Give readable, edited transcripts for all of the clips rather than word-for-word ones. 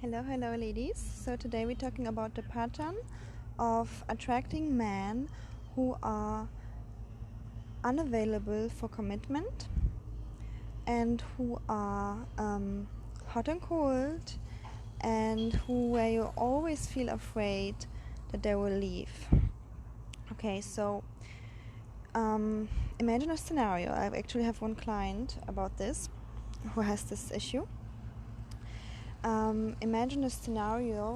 Hello ladies. So today we're talking about the pattern of attracting men who are unavailable for commitment and who are hot and cold and where you always feel afraid that they will leave. Okay, so imagine a scenario. I actually have one client about this who has this issue. Imagine a scenario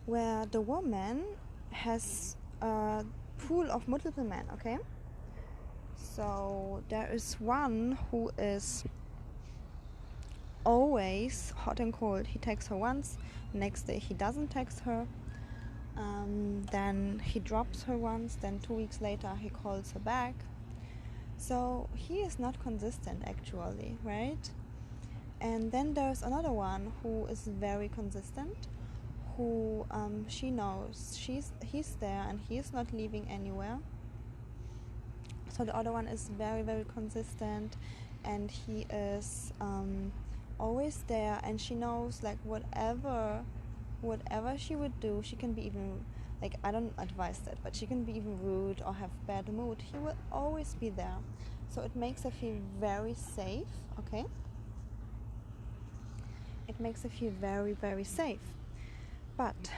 where the woman has a pool of multiple men, okay? So there is one who is always hot and cold. He texts her once, next day he doesn't text her, then he drops her once, then 2 weeks later he calls her back. So he is not consistent actually, right? And then there's another one who is very consistent, who she knows he's there and he's not leaving anywhere. So the other one is very, very consistent and he is always there, and she knows like whatever she would do, she can be even like, I don't advise that, but she can be even rude or have bad mood, he will always be there. So it makes her feel very safe, okay? It makes her feel very, very safe. But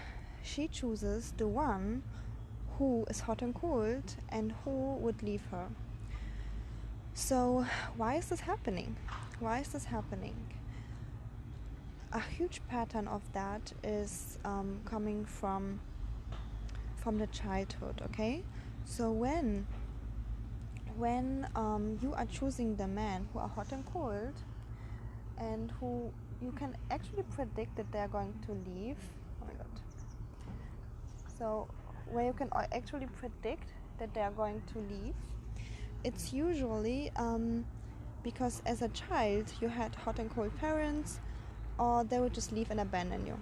she chooses the one who is hot and cold and who would leave her. So why is this happening? A huge pattern of that is coming from the childhood, okay? So when you are choosing the men who are hot and cold and who you can actually predict that they're going to leave. Oh my god. So where you can actually predict that they're going to leave, it's usually because as a child you had hot and cold parents, or they would just leave and abandon you.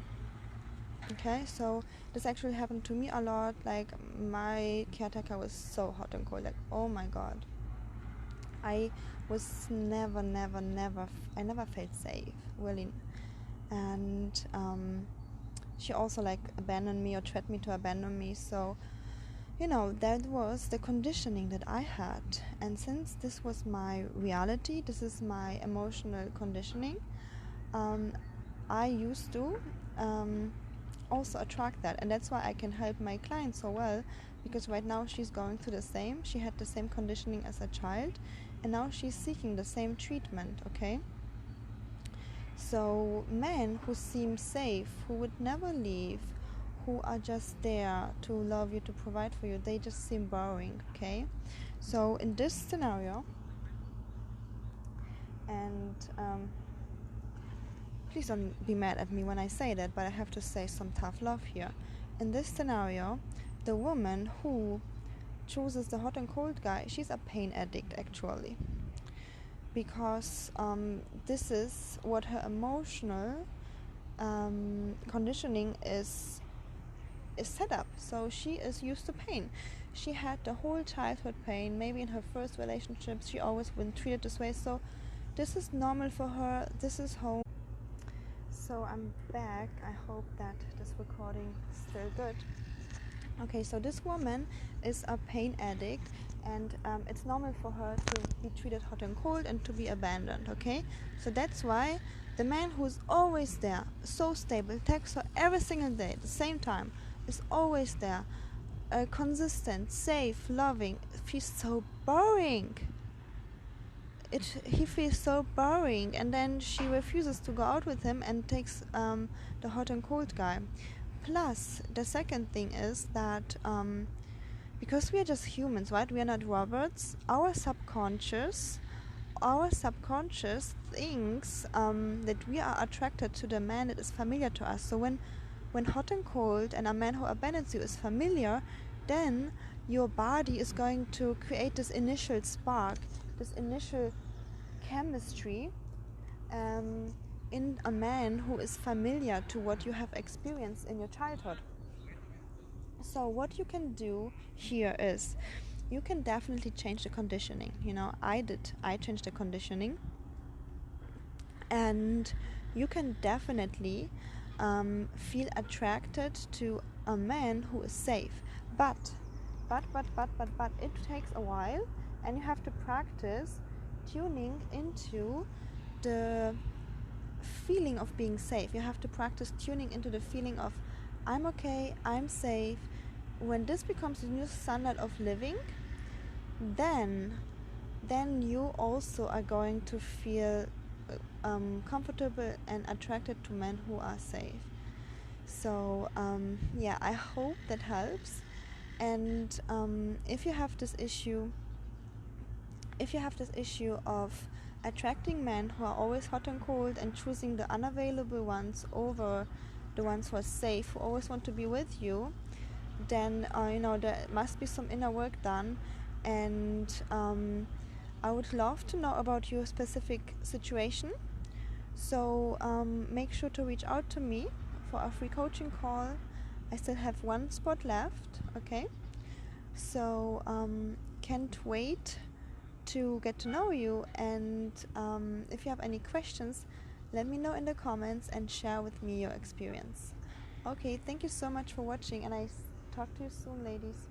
Okay, so this actually happened to me a lot. Like, my caretaker was so hot and cold, like, oh my god. I was never felt safe, really. And she also like abandoned me or threatened me to abandon me. So, that was the conditioning that I had. And since this was my reality, this is my emotional conditioning, I used to also attract that. And that's why I can help my clients so well, because right now she's going through the same. She had the same conditioning as a child, and now she's seeking the same treatment, okay? So men who seem safe, who would never leave, who are just there to love you, to provide for you, they just seem boring, okay? So in this scenario, and please don't be mad at me when I say that, but I have to say some tough love here. In this scenario, the woman who chooses the hot and cold guy, she's a pain addict actually, because this is what her emotional conditioning is set up. So she is used to pain. She had the whole childhood pain. Maybe in her first relationships she always been treated this way, so this is normal for her. This is home. So I'm back. I hope that this recording is still good. Okay, so this woman is a pain addict, and it's normal for her to be treated hot and cold and to be abandoned, okay? So that's why the man who's always there, so stable, texts her every single day at the same time, is always there, consistent, safe, loving, feels so boring. He feels so boring, and then she refuses to go out with him and takes the hot and cold guy. Plus, the second thing is that because we are just humans, right? We are not robots. Our subconscious thinks that we are attracted to the man that is familiar to us. So when hot and cold and a man who abandons you is familiar, then your body is going to create this initial spark, this initial chemistry in a man who is familiar to what you have experienced in your childhood. So what you can do here is, you can definitely change the conditioning. I changed the conditioning, And you can definitely feel attracted to a man who is safe, but it takes a while, and you have to practice tuning into the feeling of being safe. You have to practice tuning into the feeling of I'm okay, I'm safe. When this becomes the new standard of living, then you also are going to feel comfortable and attracted to men who are safe. So yeah, I hope that helps. And if you have this issue of attracting men who are always hot and cold and choosing the unavailable ones over the ones who are safe, who always want to be with you, then there must be some inner work done. And I would love to know about your specific situation. So make sure to reach out to me for a free coaching call. I still have one spot left, okay? So can't wait to get to know you. And if you have any questions, let me know in the comments and share with me your experience. Okay, thank you so much for watching, and I talk to you soon, ladies.